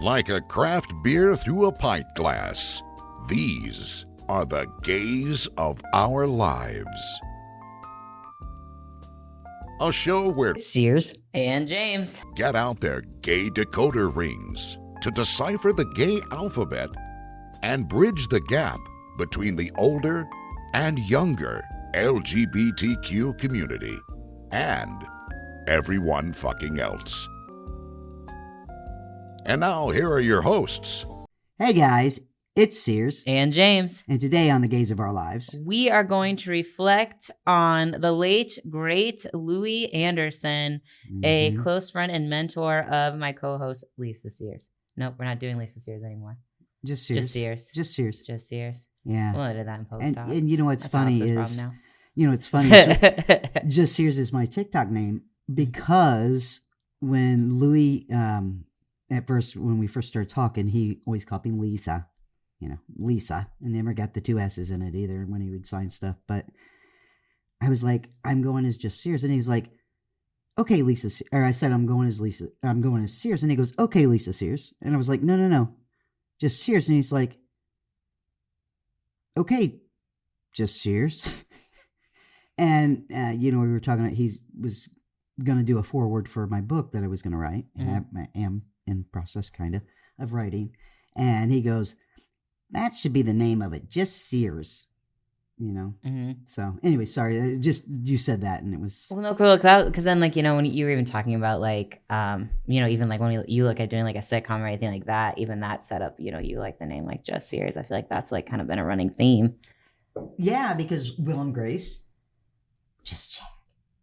like a craft beer through a pint glass. These are the gays of our lives. A show where Sears and James get out their gay decoder rings to decipher the gay alphabet and bridge the gap between the older and younger LGBTQ community and everyone fucking else. And now, here are your hosts. Hey guys, it's Sears. and James. And today on The Gays of Our Lives, We are going to reflect on the late, great Louie Anderson, a close friend and mentor of my co-host, Lisa Sears. Nope, we're not doing Lisa Sears anymore. Just Sears. Just Sears. Just Sears. Just Sears. Yeah. We'll edit that in post-op. And you know what's That's funny Alex's is, problem Just Sears is my TikTok name because when Louie, at first, when we first started talking, he always called me Lisa. Lisa. And never got the two S's in it either when he would sign stuff. But I was like, I'm going as just Sears. And he's like, okay, Lisa. Or I said, I'm going as Sears. And he goes, okay, Lisa Sears. And I was like, no. Just Sears. And he's like, okay, just Sears. And, we were talking about, he was going to do a foreword for my book that I was going to write. Mm-hmm. I am in process kind of writing. And he goes, that should be the name of it. Just Sears, Mm-hmm. So anyway, sorry. Just, you said that and it was. Well, no, cool. Because then, when you were even talking about, even like when you look at doing like a sitcom or anything like that, even that setup, you like the name like Just Sears. I feel like that's like kind of been a running theme. Yeah, because Will and Grace. Just Jack.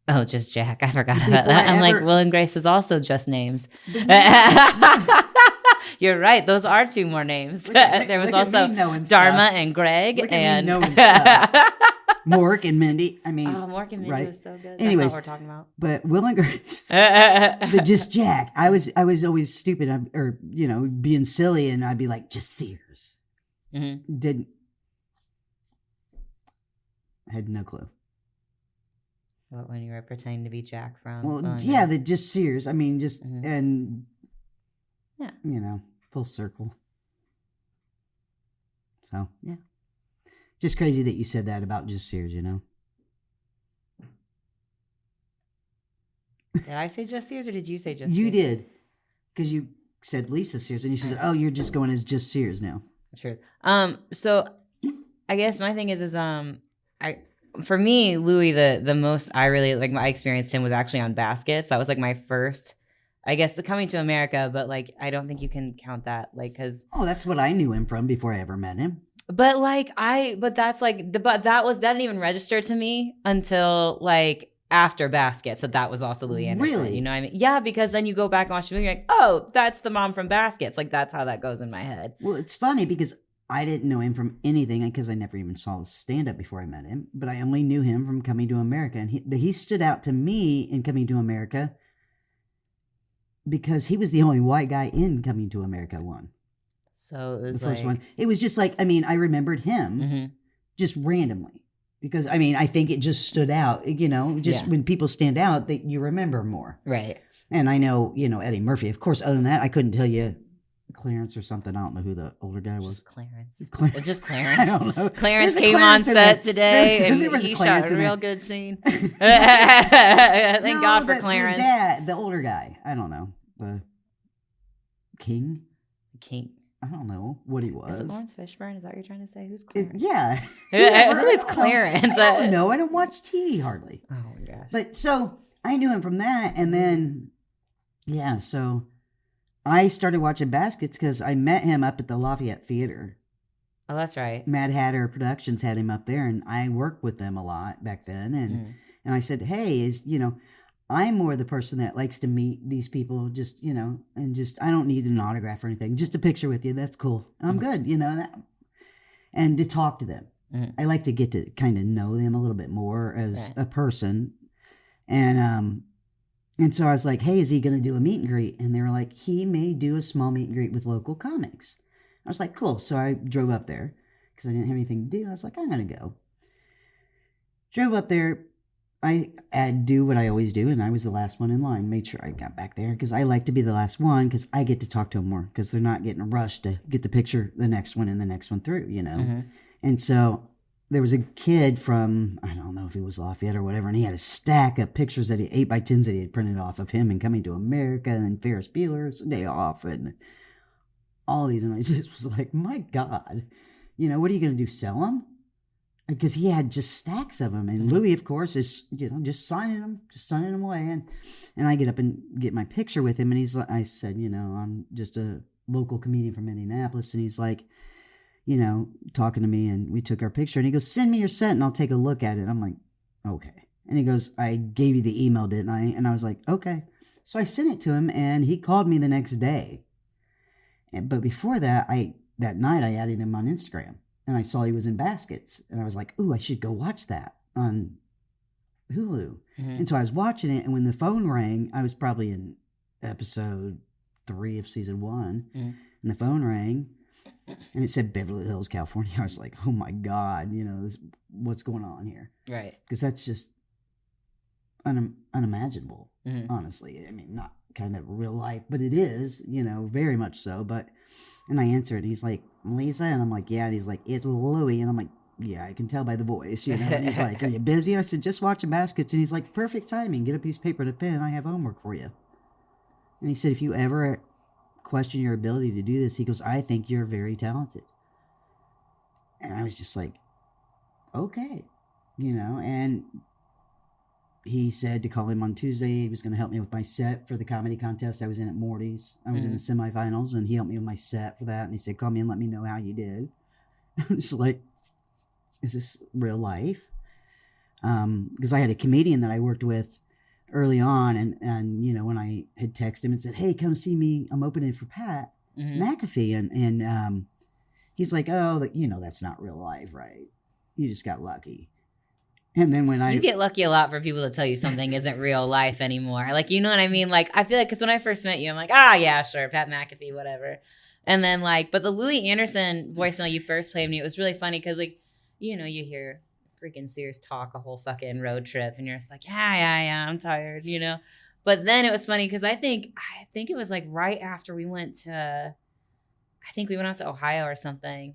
Oh, just Jack. I forgot about that. I'm like, Will and Grace is also just names. You're right. Those are two more names. There was also Dharma and Greg and Mork and Mindy. Mork and Mindy was so good. Anyways, that's not what we're talking about. But Will and Grace, the just Jack. I was always stupid or being silly, and I'd be like, just Sears. Mm-hmm. I had no clue. What, when you were pretending to be Jack from? Well, yeah, the just Sears. Mm-hmm. And yeah, full circle. So yeah, just crazy that you said that about just Sears. Did I say just Sears or did you say just? You Sears? did, because you said Lisa Sears, and you said, "Oh, you're just going as just Sears now." True. So I guess my thing is for me, Louie, the most I really like, I experienced him was actually on Baskets. That was like my first, I guess, coming to America, but I don't think you can count that, because. Oh, that's what I knew him from before I ever met him. But that didn't even register to me until after Baskets that was also Louie Anderson. Really? You know what I mean? Yeah, because then you go back and watch the movie, you're like, oh, that's the mom from Baskets. That's how that goes in my head. Well, it's funny because I didn't know him from anything because I never even saw his stand-up before I met him. But I only knew him from Coming to America. And he stood out to me in Coming to America because he was the only white guy in Coming to America 1. So it was the first one. It was just I remembered him just randomly. Because, I think it just stood out, when people stand out, that you remember more. Right. And I know, Eddie Murphy. Of course, other than that, I couldn't tell you Clarence or something. I don't know who the older guy was. It's just Clarence. I don't know. Clarence came on set today and he shot a real good scene. Thank God for Clarence. The older guy. I don't know. The King. I don't know what he was. Is it Lawrence Fishburne? Is that what you're trying to say? Who's Clarence? Yeah. Who is Clarence? I don't know. I don't watch TV hardly. Oh my gosh. But so I knew him from that. And then, so I started watching Baskets because I met him up at the Lafayette Theater. Oh, that's right. Mad Hatter Productions had him up there, and I worked with them a lot back then. And I said, hey, I'm more the person that likes to meet these people, just, and just, I don't need an autograph or anything. Just a picture with you. That's cool. I'm good, and to talk to them. I like to get to kind of know them a little bit more as a person. And so I was like, hey, is he going to do a meet and greet? And they were like, he may do a small meet and greet with local comics. I was like, cool. So I drove up there because I didn't have anything to do. I was like, I'm going to go. Drove up there. I'd do what I always do, and I was the last one in line. Made sure I got back there because I like to be the last one because I get to talk to them more because they're not getting rushed to get the picture, the next one and the next one through, you know. Mm-hmm. And so there was a kid from, I don't know if he was Lafayette or whatever, and he had a stack of pictures that 8x10s that he had printed off of him and coming to America and Ferris Bueller's Day Off and all these. And I just was like, my God, you know, what are you going to do? Sell them? Because he had just stacks of them, and Louie, of course, is, you know, just signing them away, and I get up and get my picture with him, and he's like, I said, you know, I'm just a local comedian from Indianapolis, and he's like, you know, talking to me, and we took our picture, and he goes, send me your set, and I'll take a look at it. I'm like, okay, and he goes, I gave you the email, didn't I? And I was like, okay, so I sent it to him, and he called me the next day, but before that, that night I added him on Instagram. And I saw he was in Baskets. And I was like, ooh, I should go watch that on Hulu. Mm-hmm. And so I was watching it. And when the phone rang, I was probably in episode 3 of season 1. Mm-hmm. And the phone rang. And it said Beverly Hills, California. I was like, oh, my God. You know, what's going on here? Right. Because that's just unimaginable, mm-hmm. honestly. I mean, not kind of real life. But it is, you know, very much so. And I answered, and he's like, Lisa? And I'm like, yeah. And he's like, it's Louie. And I'm like, yeah, I can tell by the voice, you know. And he's like, are you busy? And I said, just watching Baskets. And he's like, perfect timing. Get a piece of paper and a pen. I have homework for you. And he said, if you ever question your ability to do this, he goes, I think you're very talented. And I was just like, okay, you know. And he said to call him on Tuesday. He was going to help me with my set for the comedy contest I was in at Morty's. I was in the semifinals, and he helped me with my set for that. And he said, call me and let me know how you did. I'm just like, is this real life? Because I had a comedian that I worked with early on, and you know, when I had texted him and said, hey, come see me, I'm opening for Pat McAfee. And he's like, oh, you know, that's not real life, right? You just got lucky. And then when you get lucky a lot for people to tell you something isn't real life anymore. Like, you know what I mean? Like, I feel like, because when I first met you, I'm like, yeah, sure, Pat McAfee, whatever. And then like, but the Louie Anderson voicemail you first played me, it was really funny because, like, you know, you hear freaking Sears talk a whole fucking road trip, and you're just like, yeah, I'm tired, you know. But then it was funny because I think it was like right after we went out to Ohio or something.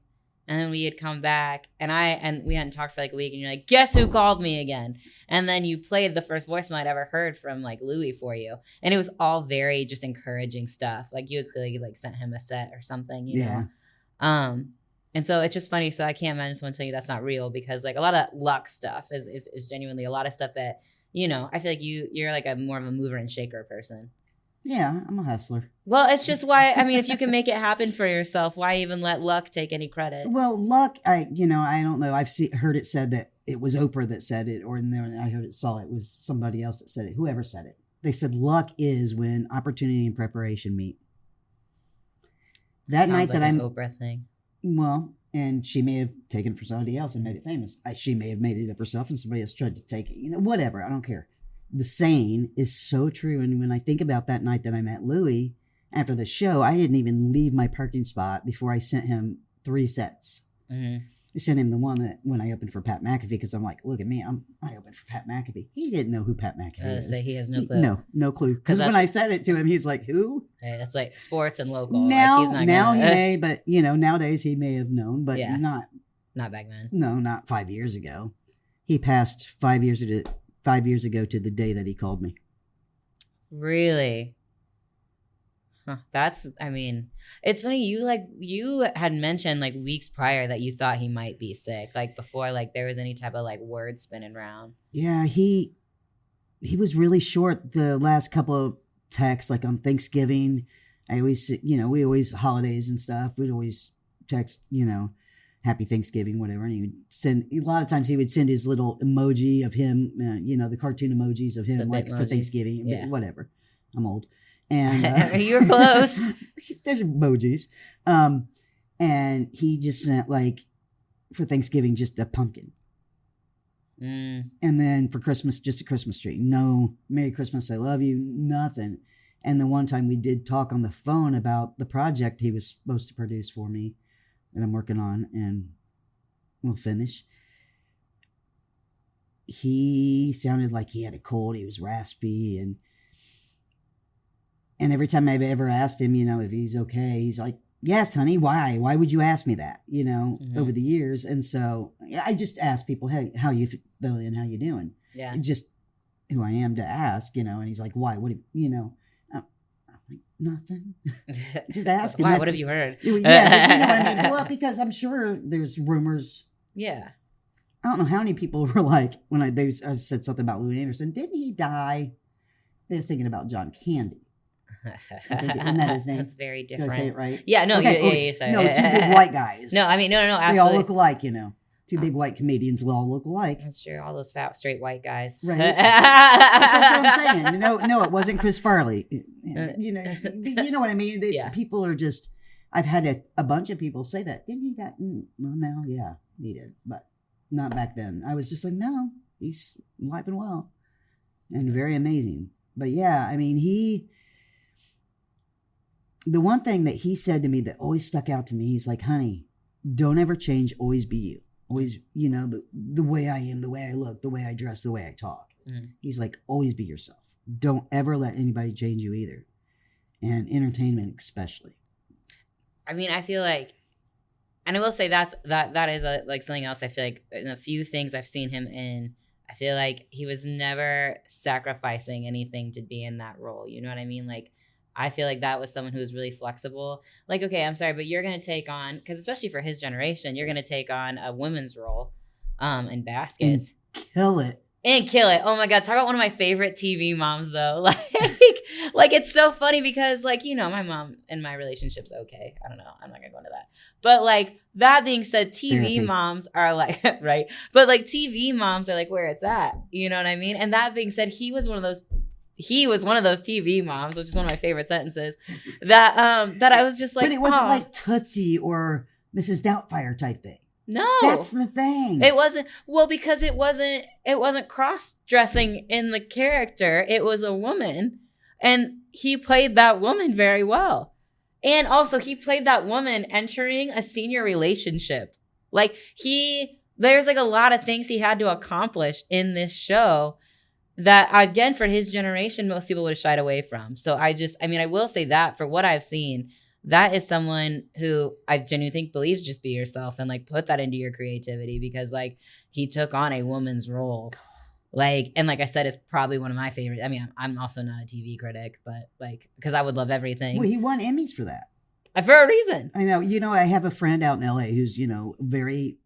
And then we had come back, and we hadn't talked for like a week, and you're like, guess who called me again? And then you played the first voicemail I'd ever heard from like Louie for you. And it was all very just encouraging stuff. Like, you had clearly like sent him a set or something, you know? And so it's just funny. So I can't imagine someone telling you that's not real, because like a lot of luck stuff is genuinely a lot of stuff that, you know, I feel like you're like more of a mover and shaker person. Yeah, I'm a hustler. Well, it's just why, I mean, if you can make it happen for yourself, why even let luck take any credit? Well, luck, I don't know. I've heard it said that it was Oprah that said it, or I heard it was somebody else that said it, whoever said it. They said luck is when opportunity and preparation meet. That Sounds night like that an Oprah thing. Well, and she may have taken it for somebody else and made it famous. She may have made it up herself and somebody else tried to take it. You know, whatever. I don't care. The saying is so true. And when I think about that night that I met Louie after the show, I didn't even leave my parking spot before I sent him 3 sets. Mm-hmm. I sent him the one that when I opened for Pat McAfee, because I'm like, look at me, I opened for Pat McAfee. He didn't know who Pat McAfee is. So he has no clue. No clue. Because when I said it to him, he's like, who? It's like sports and local. Now, like, he's not he may, but you know, nowadays he may have known, but not back then. No, not 5 years ago. He passed 5 years ago to the day that he called me. Really? Huh. I mean, it's funny. You had mentioned like weeks prior that you thought he might be sick, like before like there was any type of like word spinning around. Yeah, he was really short the last couple of texts, like on Thanksgiving. I always, you know, we always holidays and stuff. We'd always text, you know, Happy Thanksgiving, whatever. And he would send, a lot of times he would send his little emoji of him, you know, the cartoon emojis of him, like for Thanksgiving, whatever. I'm old. And you're close. There's emojis. And he just sent like for Thanksgiving, just a pumpkin. And then for Christmas, just a Christmas tree. No Merry Christmas, I love you, nothing. And the one time we did talk on the phone about the project he was supposed to produce for me that I'm working on and we'll finish. he sounded like he had a cold. He was raspy, and every time I've ever asked him, if he's okay, he's like, yes, honey, why? Why would you ask me that, over the years? And so I just ask people, hey, how you feeling? How you doing? Yeah. Just who I am to ask, and he's like, why? What, I'm like, nothing. Just asking. Why? What have you heard? Yeah, but you know what I mean? Well, because I'm sure there's rumors. Yeah. I don't know how many people were like, when I said something about Louie Anderson, didn't he die? They're thinking about John Candy. Isn't that his name? That's very Did different. I say it right? Yeah, no, Okay, you said no, it. two big white guys. No, I mean, no, absolutely. They all look alike, Two big white comedians will all look alike. That's true. All those fat, straight white guys. Right. That's what I'm saying. No, it wasn't Chris Farley. You know what I mean? People are just, I've had a bunch of people say that. Didn't he die? Well, no, yeah, he did. But not back then. I was just like, no, he's alive and well. And very amazing. But yeah, I mean, the one thing that he said to me that always stuck out to me, he's like, honey, don't ever change, always be you. Always, the way I am, the way I look, the way I dress, the way I talk. Mm. He's like, always be yourself. Don't ever let anybody change you either. And entertainment especially. I mean, I feel like, and I will say that is like something else. I feel like in a few things I've seen him in, I feel like he was never sacrificing anything to be in that role. You know what I mean? Like, I feel like that was someone who was really flexible. Like, okay, I'm sorry, but you're going to take on, because especially for his generation, you're going to take on a women's role in baskets. And kill it. Oh my God. Talk about one of my favorite TV moms, though. Like it's so funny because, my mom and my relationship's okay. I don't know. I'm not going to go into that. But, that being said, TV moms are right? But, TV moms are, where it's at. You know what I mean? And that being said, he was one of those TV moms, which is one of my favorite sentences, that I was just like, but it wasn't like Tootsie or Mrs. Doubtfire type thing. No, that's the thing. It wasn't. Well, because it wasn't cross-dressing in the character. It was a woman, and he played that woman very well. And also, he played that woman entering a senior relationship. There's a lot of things he had to accomplish in this show that, again, for his generation, most people would have shied away from. So I will say that for what I've seen, that is someone who I genuinely think believes just be yourself and put that into your creativity, because he took on a woman's role. And like I said, it's probably one of my favorite. I mean, I'm also not a TV critic, but because I would love everything. Well, he won Emmys for that. For a reason. I know. I have a friend out in LA who's, very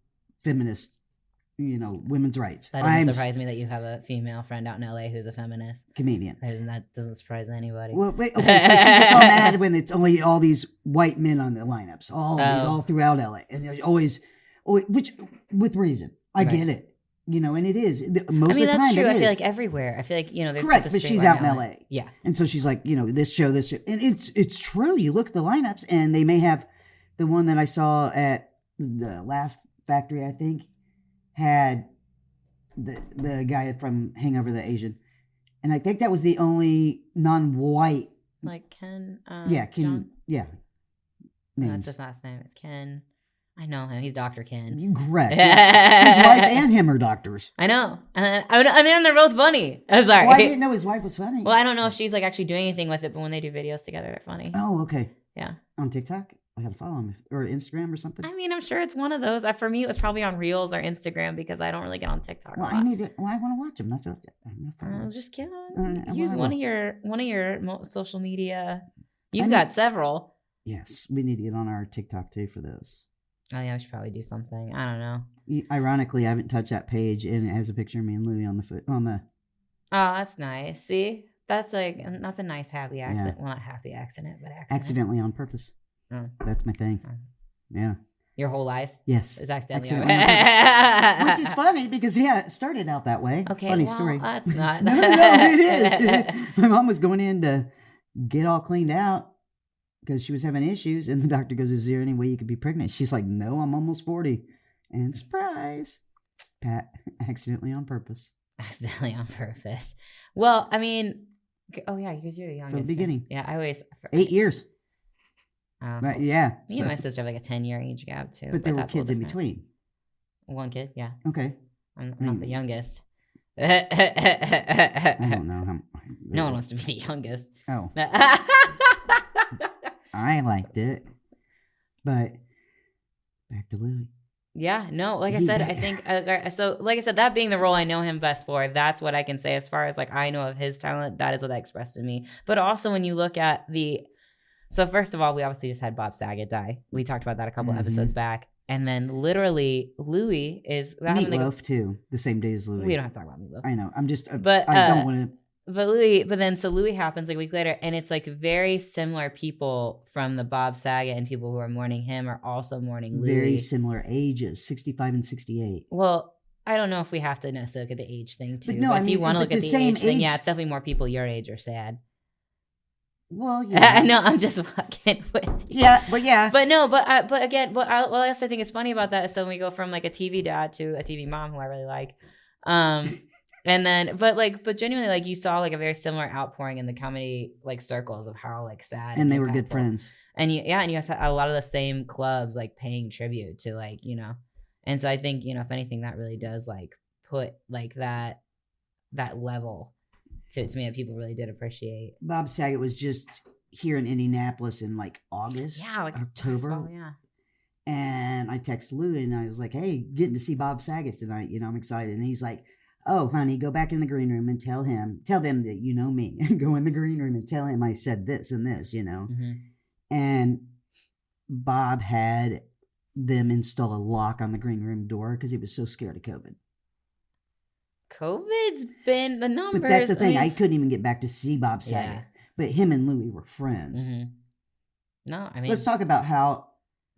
feminist, women's rights. That doesn't surprise me that you have a female friend out in LA who's a feminist comedian. That doesn't surprise anybody. Well, wait, okay, so she gets all mad when it's only all these white men on the lineups, all throughout LA, and always, which with reason. I get it, and it is most of the time. That's true. It I is. feel like everywhere. I feel like there's correct, but she's out in LA, yeah, and so she's like, this show, and it's true. You look at the lineups, and they may have the one that I saw at the Laugh Factory, I think, had the guy from Hangover, the Asian, and I think that was the only non-white. Ken. Ken. John? Yeah. No, that's his last name. It's Ken. I know him. He's Dr. Ken. You correct. Yeah. His wife and him are doctors. I know, and then they're both funny. I'm sorry. Well, I didn't know his wife was funny. Well, I don't know if she's actually doing anything with it, but when they do videos together, they're funny. Oh, okay. Yeah. On TikTok. I gotta follow him, or Instagram or something. I mean, I'm sure it's one of those. For me, it was probably on Reels or Instagram because I don't really get on TikTok. Well, I want to watch him. That's what. Just kidding. Use one of your social media. You've got several. Yes, we need to get on our TikTok too for this. Oh yeah, we should probably do something. I don't know. Ironically, I haven't touched that page, and it has a picture of me and Louie on the. Oh, that's nice. See, that's a nice happy accident. Yeah. Well, not happy accident, but accident. Accidentally on purpose. Oh. That's my thing. Yeah. Your whole life? Yes. It's accidentally on purpose. Which is funny because, it started out that way. Okay. Funny story. That's not. No, it is. My mom was going in to get all cleaned out because she was having issues. And the doctor goes, is there any way you could be pregnant? She's like, no, I'm almost 40. And surprise, Pat, accidentally on purpose. Accidentally on purpose. Well, I mean, oh yeah, because you're the youngest. From the beginning. Yeah, I always. 8 years. Yeah. Me and my sister have a 10-year age gap too. But there were kids in between. One kid, yeah. Okay. I'm not the youngest. I don't know how. No one wants to be the youngest. Oh, I liked it, but back to Louie. Yeah, no, like I said, I think so. Like I said, that being the role I know him best for, that's what I can say as far as like I know of his talent. That is what that expressed to me. But also when you look at so first of all, we obviously just had Bob Saget die. We talked about that a couple episodes back, and then literally Louie is Meatloaf too. The same day as Louie. We don't have to talk about Meatloaf. I know. I'm just. But I don't want to. But Louie happens like a week later, and it's like very similar people from the Bob Saget and people who are mourning him are also mourning Louie. Very similar ages, 65 and 68. Well, I don't know if we have to necessarily look at the age thing too. But no, but I if mean, you want to look at the same age thing, yeah, it's definitely more people your age are sad. Well, yeah. No, I'm just fucking with you. Yeah, but yeah. But no, but again, what else I think is funny about that is so when we go from like a TV dad to a TV mom who I really like. And then, but genuinely, like you saw like a very similar outpouring in the comedy like circles of how like sad and they were good friends. And you had a lot of the same clubs like paying tribute to like and so I think if anything that really does like put like that level to me that people really did appreciate. Bob Saget was just here in Indianapolis in like August, like October, fall, yeah. And I texted Louie and I was like, "Hey, getting to see Bob Saget tonight. I'm excited." And he's like, "Oh, honey, go back in the green room and tell them that you know me. Go in the green room and tell him I said this and this, Mm-hmm. And Bob had them install a lock on the green room door because he was so scared of COVID. COVID's been the numbers. But that's the thing. I couldn't even get back to see Bob Saget. Yeah. But him and Louie were friends. Mm-hmm. No, I mean. Let's talk about how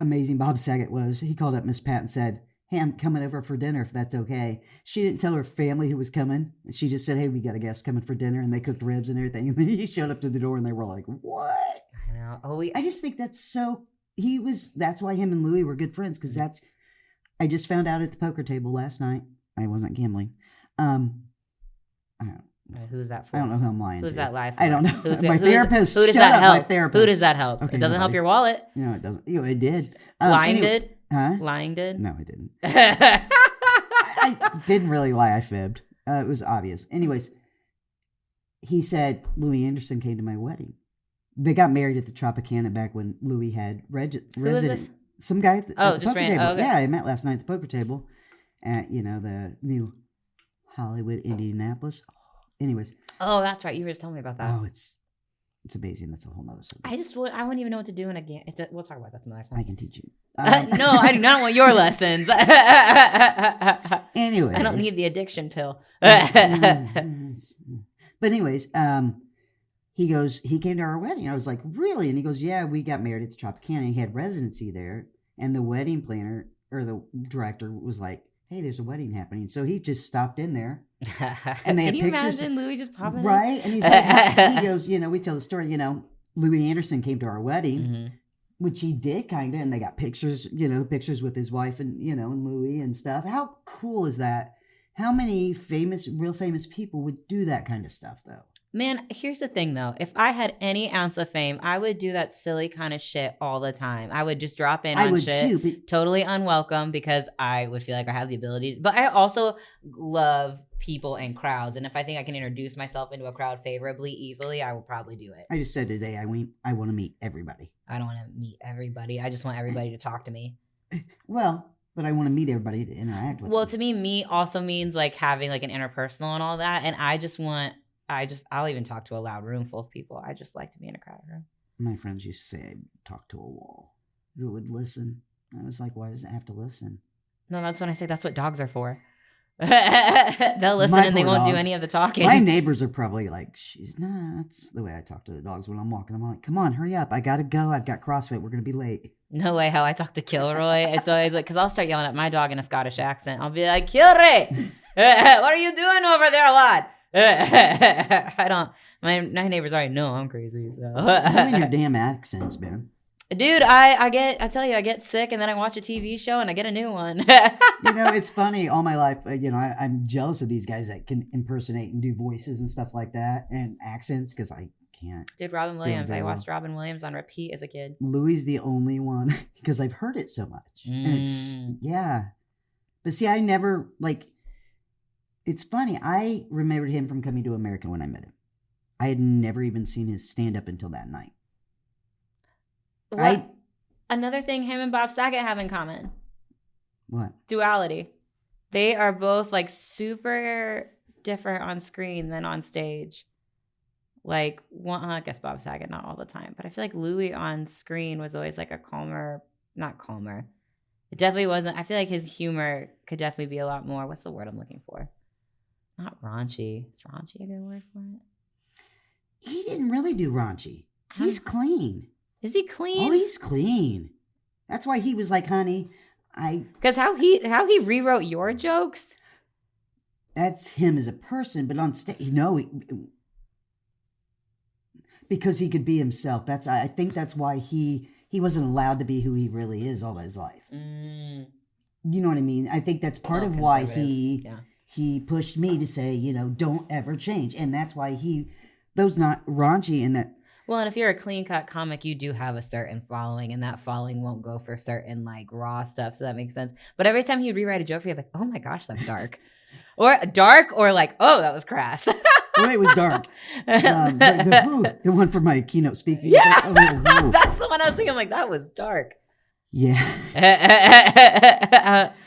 amazing Bob Saget was. He called up Miss Pat and said, "Hey, I'm coming over for dinner if that's okay." She didn't tell her family who was coming. She just said, "Hey, we got a guest coming for dinner," and they cooked ribs and everything. And then he showed up to the door and they were like, "What?" I know. Oh, I just think that's so. That's why him and Louie were good friends because I just found out at the poker table last night. I wasn't gambling. Who's that for? I don't know who I'm lying to. Who's that live for? I don't know. My therapist. Who does that help? My therapist. Who does that help? Okay, It doesn't help nobody. your wallet. No, it doesn't. It did. Lying Anyway. did? Huh? Lying did? No, it didn't. I didn't really lie. I fibbed. It was obvious. Anyways, he said Louie Anderson came to my wedding. They got married at the Tropicana back when Louie had resident. Some guy at the just poker ran. table. Oh, okay. Yeah, I met last night at the poker table at the new Hollywood, Indianapolis. Anyways. Oh, that's right. You were just telling me about that. Oh, it's amazing. That's a whole nother subject. I wouldn't even know what to do in a game. We'll talk about that some other time. I can teach you. No, I do not want your lessons. Anyways. I don't need the addiction pill. But anyways, he came to our wedding. I was like, "Really?" And he goes, "Yeah, we got married at the Tropicana." He had residency there. And the wedding planner or the director was like, "Hey, there's a wedding happening." So he just stopped in there. And they Can had you pictures. imagine Louie just popping in? Right? And he's like, he goes, we tell the story, Louie Anderson came to our wedding, Mm-hmm. which he did kind of, and they got pictures, pictures with his wife and, and Louie and stuff. How cool is that? How many real famous people would do that kind of stuff, though? Man, here's the thing, though. If I had any ounce of fame, I would do that silly kind of shit all the time. I would just drop in on shit, too, but totally unwelcome, because I would feel like I have the ability. But I also love people and crowds. And if I think I can introduce myself into a crowd favorably, easily, I will probably do it. I just said today, I want to meet everybody. I don't want to meet everybody. I just want everybody to talk to me. Well, but I want to meet everybody to interact with. Well, to me, meet also means like having like an interpersonal and all that. And I'll even talk to a loud room full of people. I just like to be in a crowded room. My friends used to say I'd talk to a wall who would listen. I was like, why does it have to listen? No, that's when I say that's what dogs are for. They'll listen and they won't do any of the talking. My neighbors are probably like, she's nuts. The way I talk to the dogs when I'm walking, I'm like, come on, hurry up. I got to go. I've got CrossFit. We're going to be late. No way how I talk to Kilroy. It's always like, because I'll start yelling at my dog in a Scottish accent. I'll be like, Kilroy, what are you doing over there, lad? I don't. My neighbors already know I'm crazy. So You and your damn accents, man. Dude, I get sick and then I watch a TV show and I get a new one. It's funny. All my life, I'm jealous of these guys that can impersonate and do voices and stuff like that and accents because I can't. Dude, Robin Williams. I watched Robin Williams on repeat as a kid. Louie's the only one because I've heard it so much. And it's, yeah. But see, I never, It's funny. I remembered him from Coming to America when I met him. I had never even seen his stand-up until that night. Another thing him and Bob Saget have in common. What? Duality. They are both like super different on screen than on stage. Like, I guess Bob Saget not all the time, but I feel like Louie on screen was always like a not calmer. It definitely wasn't. I feel like his humor could definitely be a lot more. What's the word I'm looking for? Not raunchy. Is raunchy a good word for it? He didn't really do raunchy. He's clean. Is he clean? Oh, he's clean. That's why he was like, honey, because how he rewrote your jokes. That's him as a person, but on stage, because he could be himself. I think that's why he wasn't allowed to be who he really is all his life. You know what I mean? I think that's part of why he pushed me to say, don't ever change, and that's why those not raunchy and that. Well, and if you're a clean-cut comic, you do have a certain following, and that following won't go for certain, like, raw stuff, so that makes sense. But every time he'd rewrite a joke for you, like, oh my gosh, that's dark. Or like, oh, that was crass. Well, it was dark. The one for my keynote speaking. Yeah, that's the one I was thinking, like, that was dark. Yeah.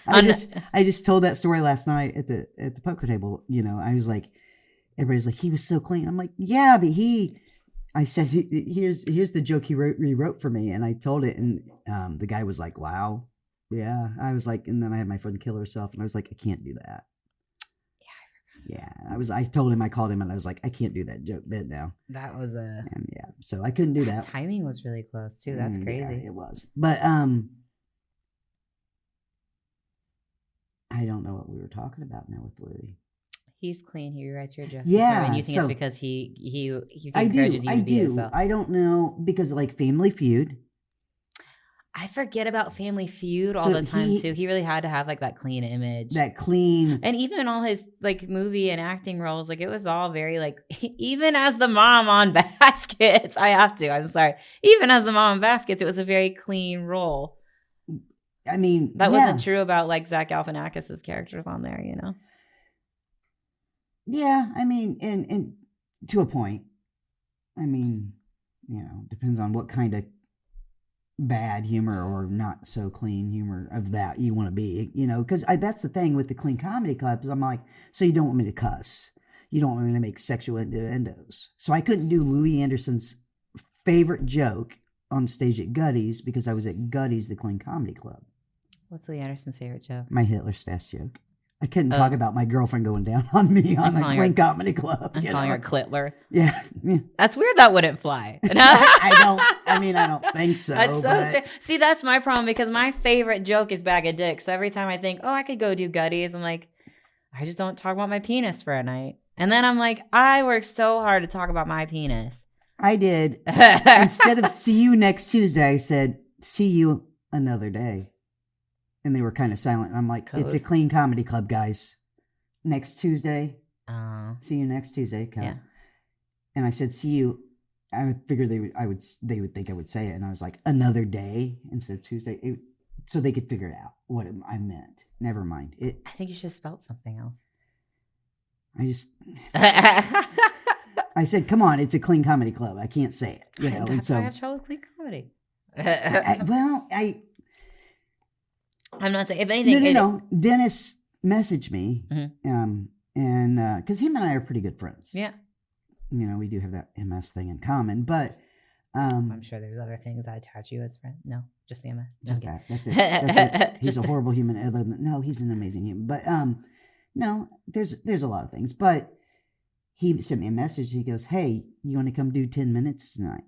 I just told that story last night at the poker table. I was like, everybody's like, he was so clean. I'm like, yeah, but I said, here's the joke he rewrote for me. And I told it. And the guy was like, wow. Yeah. I was like, and then I had my friend kill herself. And I was like, I can't do that. Yeah, I told him, I called him and I was like, I can't do that joke bit now. That was and yeah, so I couldn't do that. Timing was really close too. That's crazy. Yeah, it was. But I don't know what we were talking about now with Louie. He's clean. He rewrites your jokes. Yeah, and you think it's because he encourages you to be yourself. I don't know, because like Family Feud. I forget about Family Feud all the time too. He really had to have like that clean image. And even all his like movie and acting roles, like it was all very like, even as the mom on Baskets, I'm sorry. Even as the mom on Baskets, it was a very clean role. I mean, that wasn't true about like Zach Galifianakis' characters on there, Yeah, I mean, and to a point. I mean, depends on what kind of bad humor or not so clean humor of that you want to be, because that's the thing with the clean comedy clubs. I'm like, so you don't want me to cuss, you don't want me to make sexual innuendos, so I couldn't do Louie Anderson's favorite joke on stage at Gutty's because I was at Gutty's, the clean comedy club. What's Louie Anderson's favorite joke? My Hitler stash joke. I couldn't talk about my girlfriend going down on me on the clean comedy club. I'm calling her Clitler. Yeah. That's weird. That wouldn't fly. I don't think so. That's so See, that's my problem because my favorite joke is bag of dicks. So every time I think, I could go do Gutties, I'm like, I just don't talk about my penis for a night. And then I'm like, I work so hard to talk about my penis. I did. Instead of see you next Tuesday, I said, see you another day. And they were kind of silent. I'm like, It's a clean comedy club, guys. Next Tuesday. See you next Tuesday. Come. Yeah. And I said, see you. I figured they would think I would say it. And I was like, another day instead of Tuesday. So they could figure it out what I meant. Never mind. I think you should have spelled something else. I said, come on, it's a clean comedy club. I can't say it. That's why I have trouble with clean comedy. I'm not saying, if anything. No. Dennis messaged me, and because him and I are pretty good friends. Yeah. We do have that MS thing in common, but I'm sure there's other things I attach you as friend. No, just the MS. Just that. That's it. He's a horrible human. No, he's an amazing human. But no, there's a lot of things. But he sent me a message. He goes, "Hey, you want to come do 10 minutes tonight?"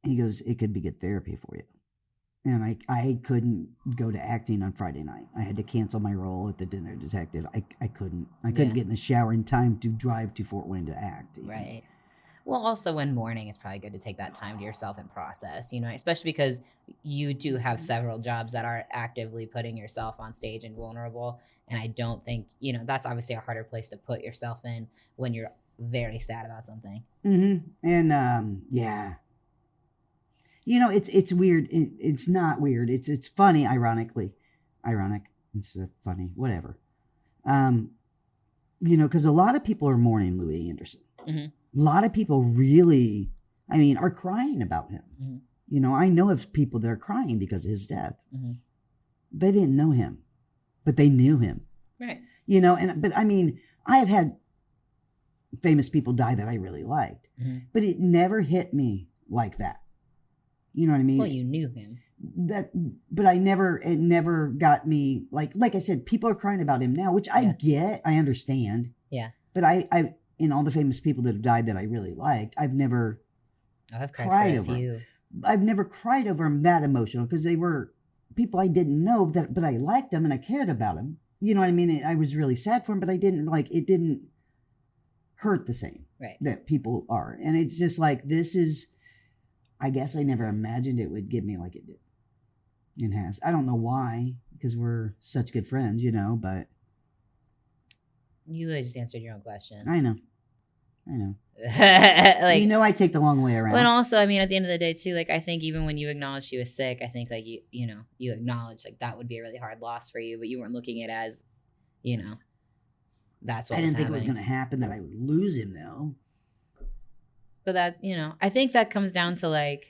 He goes, "It could be good therapy for you." And I couldn't go to acting on Friday night. I had to cancel my role at the Dinner Detective. I couldn't get in the shower in time to drive to Fort Wayne to act. Right. Well, also in mourning, it's probably good to take that time to yourself and process, especially because you do have several jobs that are actively putting yourself on stage and vulnerable. And I don't think, that's obviously a harder place to put yourself in when you're very sad about something. Mm-hmm. And yeah. It's weird. It's not weird. It's funny, ironic instead of funny, whatever. Because a lot of people are mourning Louie Anderson. Mm-hmm. A lot of people really, are crying about him. Mm-hmm. I know of people that are crying because of his death. Mm-hmm. They didn't know him, but they knew him. Right. But I have had famous people die that I really liked, but it never hit me like that. You know what I mean? Well, you knew him. But it never got me like I said, people are crying about him now, which I get, I understand. Yeah. But I in all the famous people that have died that I really liked, I've never I've cried over him. I've never cried over him that emotional because they were people I didn't know but I liked them and I cared about them. You know what I mean? I was really sad for him, but it didn't hurt the same that people are. And it's just like, I guess I never imagined it would give me like it did. It has. I don't know why, because we're such good friends, but. You literally just answered your own question. I know. I take the long way around. And also, at the end of the day too, I think even when you acknowledged she was sick, I think you acknowledged that would be a really hard loss for you, but you weren't looking at it as, that's what I didn't think happening. it was going to happen that I would lose him though. But that, I think that comes down to I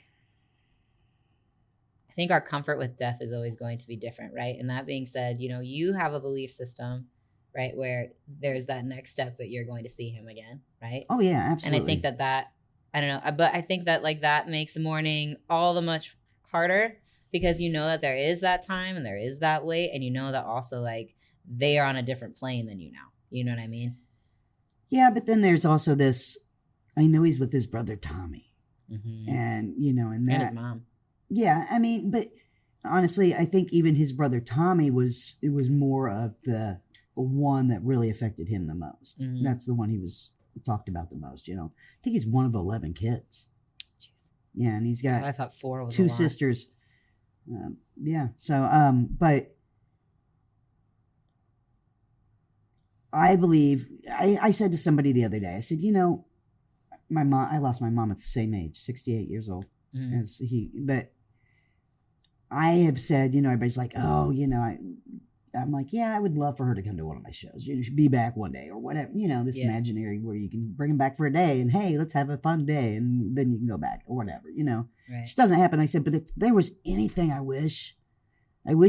think our comfort with death is always going to be different, right? And that being said, you have a belief system, right, where there's that next step that you're going to see him again, right? Oh yeah, absolutely. And I think that I don't know, but I think that that makes mourning all the much harder because that there is that time and there is that wait, and that also they are on a different plane than you now. You know what I mean? Yeah, but then there's also this. I know he's with his brother Tommy, and and that and his mom. Yeah, but honestly, I think even his brother Tommy was more of the one that really affected him the most. Mm-hmm. That's the one he was talked about the most. I think he's one of 11 kids. Jeez. Yeah, and he's got I thought 4 was 2 sisters. Yeah, so but I believe I said to somebody the other day, I said, my mom, I lost my mom at the same age, 68 years old as he, but I have said, everybody's like, oh, I'm like, yeah, I would love for her to come to one of my shows. You should be back one day or whatever, this imaginary where you can bring them back for a day and hey, let's have a fun day and then you can go back or whatever, Right. Which doesn't happen. I said, but if there was anything I wish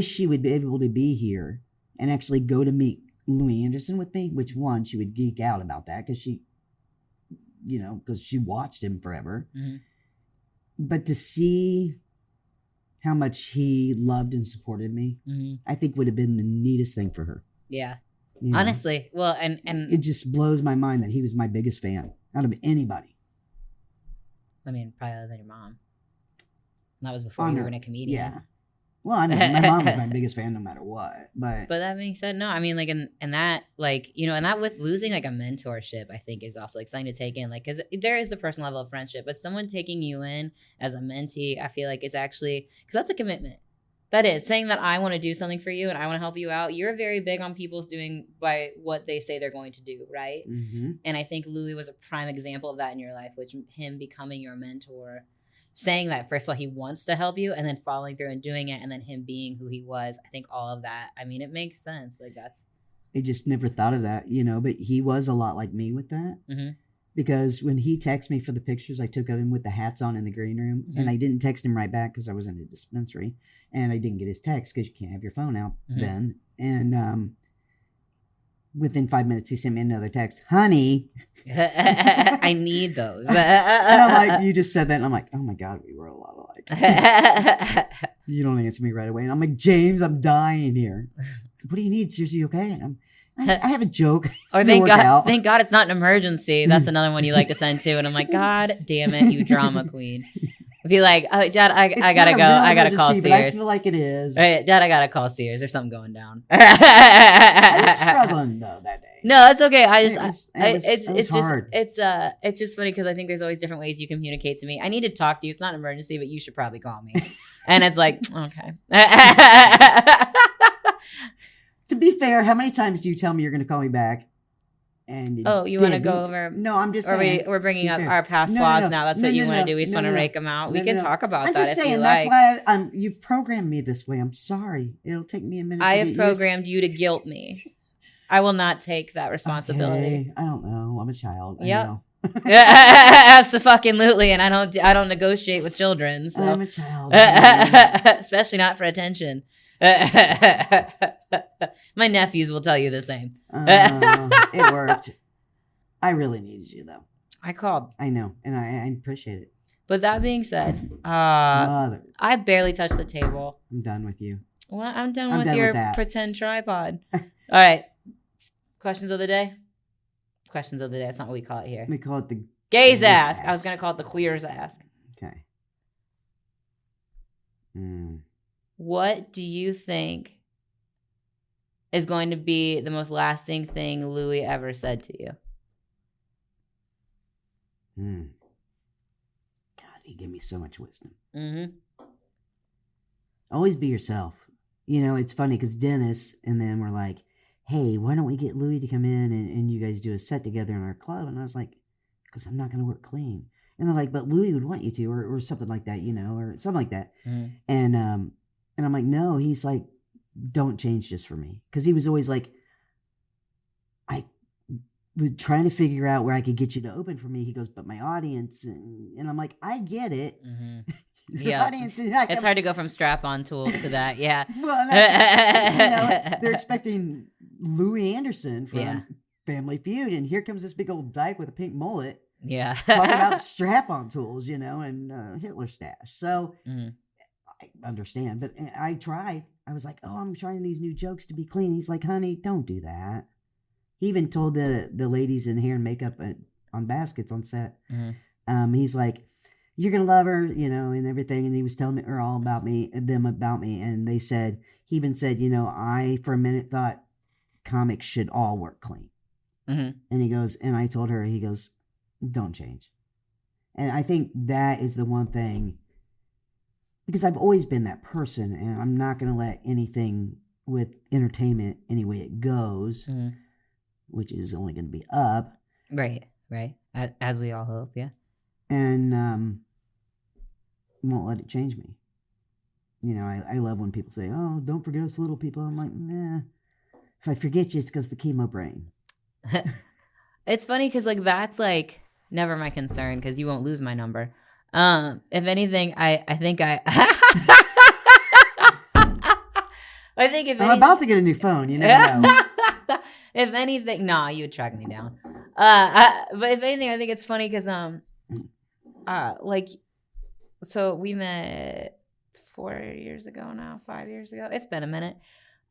she would be able to be here and actually go to meet Louie Anderson with me, which one, she would geek out about that because she watched him forever. Mm-hmm. But to see how much he loved and supported me, I think would have been the neatest thing for her. Yeah. Honestly. Well, and it just blows my mind that he was my biggest fan out of anybody. Probably other than your mom. And that was before you were a comedian. Yeah. Well, my mom was my biggest fan no matter what. But that being said, no, and that, and that with losing a mentorship, I think is also something to take in, because there is the personal level of friendship, but someone taking you in as a mentee, I feel is actually, because that's a commitment. That is saying that I want to do something for you and I want to help you out. You're very big on people's doing by what they say they're going to do, right? Mm-hmm. And I think Louie was a prime example of that in your life, which him becoming your mentor. Saying that, first of all, he wants to help you and then following through and doing it and then him being who he was. I think all of that, it makes sense. That's. I just never thought of that, but he was a lot like me with that. Mm-hmm. Because when he texted me for the pictures I took of him with the hats on in the green room, and I didn't text him right back because I was in a dispensary and I didn't get his text because you can't have your phone out then. And within 5 minutes, he sent me another text, honey. I need those. And I'm like, you just said that. And I'm like, oh my God, we were a lot alike. You don't answer me right away. And I'm like, James, I'm dying here. What do you need? Seriously, you okay? I have a joke. Or thank God it's not an emergency. That's another one you like to send to. And I'm like, God damn it, you drama queen. Be like, oh, Dad, I gotta go. I gotta call Sears. I feel like it is. Right, Dad, I gotta call Sears. There's something going down. I was struggling though that day. No, it's okay. It's hard. It's just funny because I think there's always different ways you communicate to me. I need to talk to you. It's not an emergency, but you should probably call me. And it's like, okay. To be fair, how many times do you tell me you're going to call me back? And you want to go over? No, I'm just saying. We're bringing up our past flaws now. That's what you want to do. We just want to rake them out. We can talk about I'm that just if saying, you that's like. why you've programmed me this way. I'm sorry. It'll take me a minute. I have programmed you to guilt me. I will not take that responsibility. Okay. I don't know. I'm a child. I Yep. know. Absolutely, and I don't negotiate with children. So. I'm a child. Especially not for attention. My nephews will tell you the same. It worked. I really needed you though. I called. I know, and I appreciate it. But that being said, Mother, I barely touched the table. I'm done with you. Well, I'm done I'm with done your with that. pretend tripod. All right. Questions of the day? Questions of the day. That's not what we call it here. We call it the Gays Gays ask. I was Ask. going to call it the queers ask. Okay. What do you think is going to be the most lasting thing Louie ever said to you? God, he gave me so much wisdom. Mm-hmm. Always be yourself. You know, it's funny because Dennis and them were like, hey, why don't we get Louie to come in and you guys do a set together in our club? And I was like, because I'm not going to work clean. And they're like, but Louie would want you to, or something like that, you know, or something like that. Mm-hmm. And I'm like, no, he's like, don't change just for me. Because he was always like, I was trying to figure out where I could get you to open for me. He goes, but my audience, and I'm like, I get it. Mm-hmm. Your Yeah. audience is not It's hard to go from strap-on tools to that. Yeah. Well, they're expecting Louie Anderson from Yeah. Family Feud, and here comes this big old dyke with a pink mullet Yeah. talking about strap-on tools, you know, and Hitler stash. So Mm-hmm. I understand, but I tried. I was like, oh, I'm trying these new jokes to be clean. He's like, honey, don't do that. He even told the ladies in hair and makeup on baskets on set. Mm-hmm. He's like, you're gonna love her, you know, and everything. And he was telling her all about me, and they said, he even said, you know, I for a minute thought comics should all work clean. Mm-hmm. And he goes, and I told her, he goes, don't change. And I think that is the one thing, because I've always been that person, and I'm not gonna let anything with entertainment any way it goes, Mm-hmm. which is only gonna be up. Right. As we all hope, yeah. And won't let it change me. You know, I love when people say, oh, don't forget us little people. I'm like, nah. If I forget you, it's because the chemo brain. It's funny because like that's like never my concern because you won't lose my number. If anything, I think I think if I'm about to get a new phone. You never know. If anything, nah, you would track me down. But if anything, I think it's funny because like, so we met 4 years ago now, 5 years ago. It's been a minute.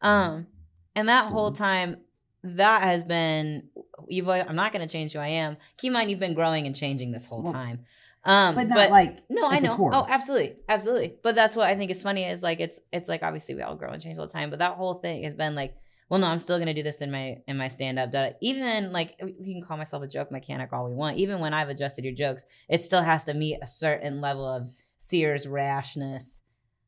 And that whole time, that has been, I'm not going to change who I am. Keep in mind, you've been growing and changing this whole time. But not like, no, at I the know. core. Oh, absolutely. But that's what I think is funny is like, it's like, obviously we all grow and change all the time, but that whole thing has been like, well, no, I'm still going to do this in my stand-up. Even like, we can call myself a joke mechanic all we want. Even when I've adjusted your jokes, it still has to meet a certain level of Sears rashness.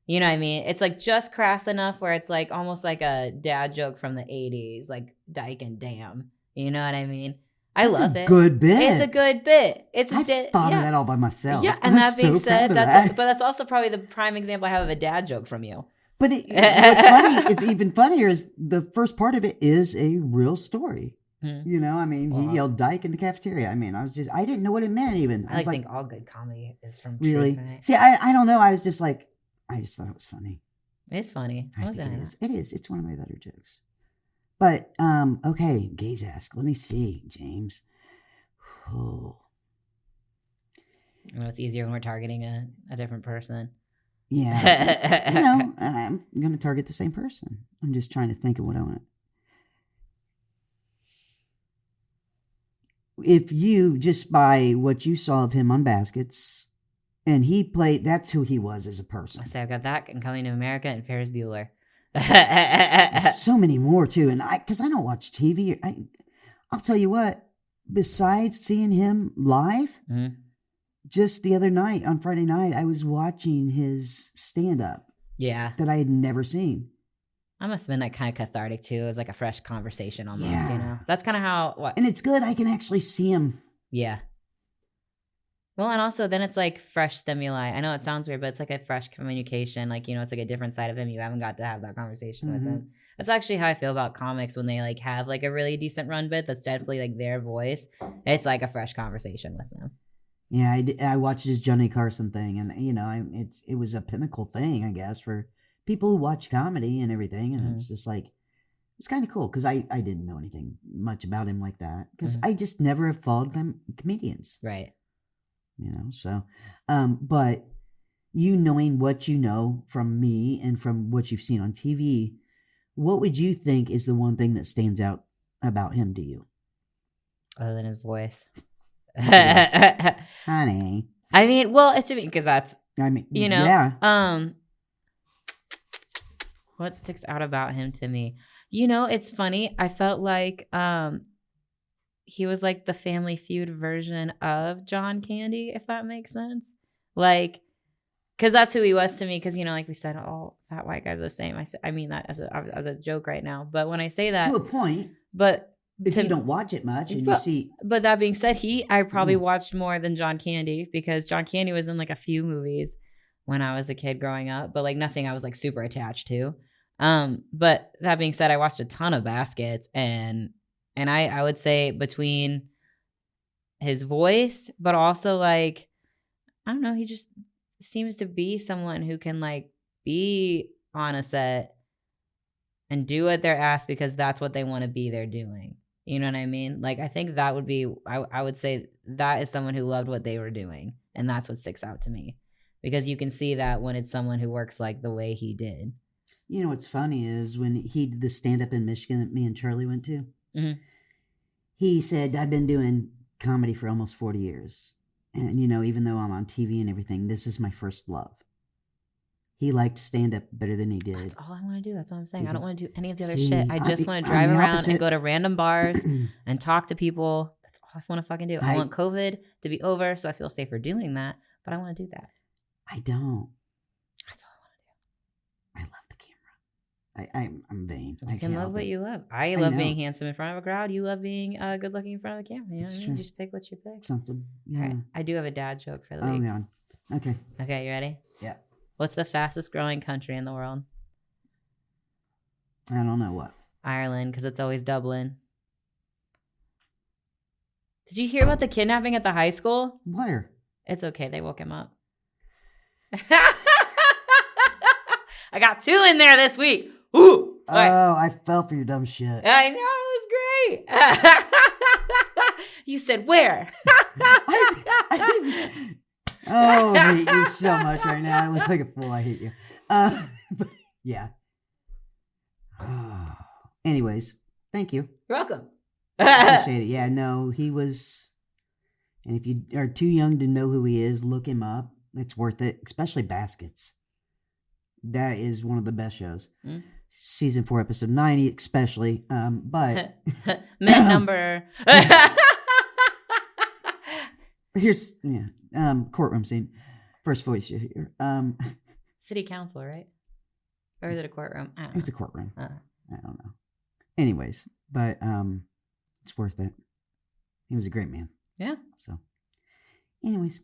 You know what I mean? It's like just crass enough where it's like almost like a dad joke from the 80s, like Dyke and Damn. You know what I mean? I love it. Good bit. It's a good bit. I thought of that all by myself. Yeah, and that being said, but that's also probably the prime example I have of a dad joke from you. But what's funny, it's even funnier is the first part of it is a real story. You know, I mean, he yelled Dyke in the cafeteria. I mean, I didn't know what it meant even. I think all good comedy is from really. truth, right? See, I don't know. I was just like, I just thought it was funny. It's funny. I think it is. It is. It's one of my better jokes. But okay, Gays ask. Let me see, James. Oh. Well, it's easier when we're targeting a different person. Yeah. You know, I'm going to target the same person. I'm just trying to think of what I want. If you, just by what you saw of him on Baskets, and he played, that's who he was as a person. I say I've got that and Coming to America and Ferris Bueller. So many more too. And because I don't watch TV, I'll tell you what, besides seeing him live, just the other night, on Friday night, I was watching his stand-up. Yeah. That I had never seen. I must have been like kind of cathartic too. It was like a fresh conversation almost, Yeah. you know? That's kind of how, what? And it's good. I can actually see him. Yeah. Well, and also then it's like fresh stimuli. I know it sounds weird, but it's like a fresh communication. Like, it's like a different side of him. You haven't got to have that conversation with him. That's actually how I feel about comics when they like have like a really decent run bit that's definitely like their voice. It's like a fresh conversation with them. Yeah, I watched his Johnny Carson thing, and it was a pinnacle thing, I guess, for people who watch comedy and everything, and it's just like it's kind of cool because I didn't know anything much about him like that because I just never have followed comedians, Right? So, but knowing what you know from me and from what you've seen on TV, what would you think is the one thing that stands out about him to you? Other than his voice. Honey. I mean, well, it's because that's, yeah. What sticks out about him to me? It's funny. I felt like he was like the Family Feud version of John Candy, if that makes sense. Like, because that's who he was to me. Because, like we said, all fat white guys are the same. I mean that as a joke right now. But when I say that. To a point. But. If you don't watch it much and you see. But that being said, I probably watched more than John Candy because John Candy was in like a few movies when I was a kid growing up, but like nothing I was like super attached to. But that being said, I watched a ton of Baskets and I would say between his voice, but also like, I don't know, he just seems to be someone who can like be on a set and do what they're asked because that's what they want to be there doing. You know what I mean? Like, I think that would be, I would say that is someone who loved what they were doing. And that's what sticks out to me. Because you can see that when it's someone who works like the way he did. What's funny is when he did the stand-up in Michigan that me and Charlie went to, he said, I've been doing comedy for almost 40 years. And, even though I'm on TV and everything, this is my first love. He liked stand-up better than he did. That's all I want to do. That's all I'm saying. I don't want to do any of the other See, shit. I just want to drive around and go to random bars and talk to people. That's all I want to fucking do. I want COVID to be over so I feel safer doing that. But I want to do that. I don't. That's all I want to do. I love the camera. I'm vain. You can love what you love. I love being handsome in front of a crowd. You love being good looking in front of a camera. You know what I mean? Just pick what you pick. Something. Yeah. All right. I do have a dad joke for the week. Oh, God. Okay. Okay, you ready? Yeah. What's the fastest growing country in the world? I don't know what. Ireland, because it's always Dublin. Did you hear about the kidnapping at the high school? Where? It's okay. They woke him up. I got 2 in there this week. Ooh. Oh, I fell for your dumb shit. I know. It was great. You said where? Oh, I hate you so much right now. I look like a fool. I hate you. But yeah. Anyways, thank you. You're welcome. I appreciate it. Yeah, no, he was. And if you are too young to know who he is, look him up. It's worth it, especially Baskets. That is one of the best shows. Season 4, episode 90, especially. But men number. Here's courtroom scene. First voice you hear. City council, right? Or is it a courtroom? I don't know. It's a courtroom. I don't know. Anyways, but it's worth it. He was a great man. Yeah. So, anyways,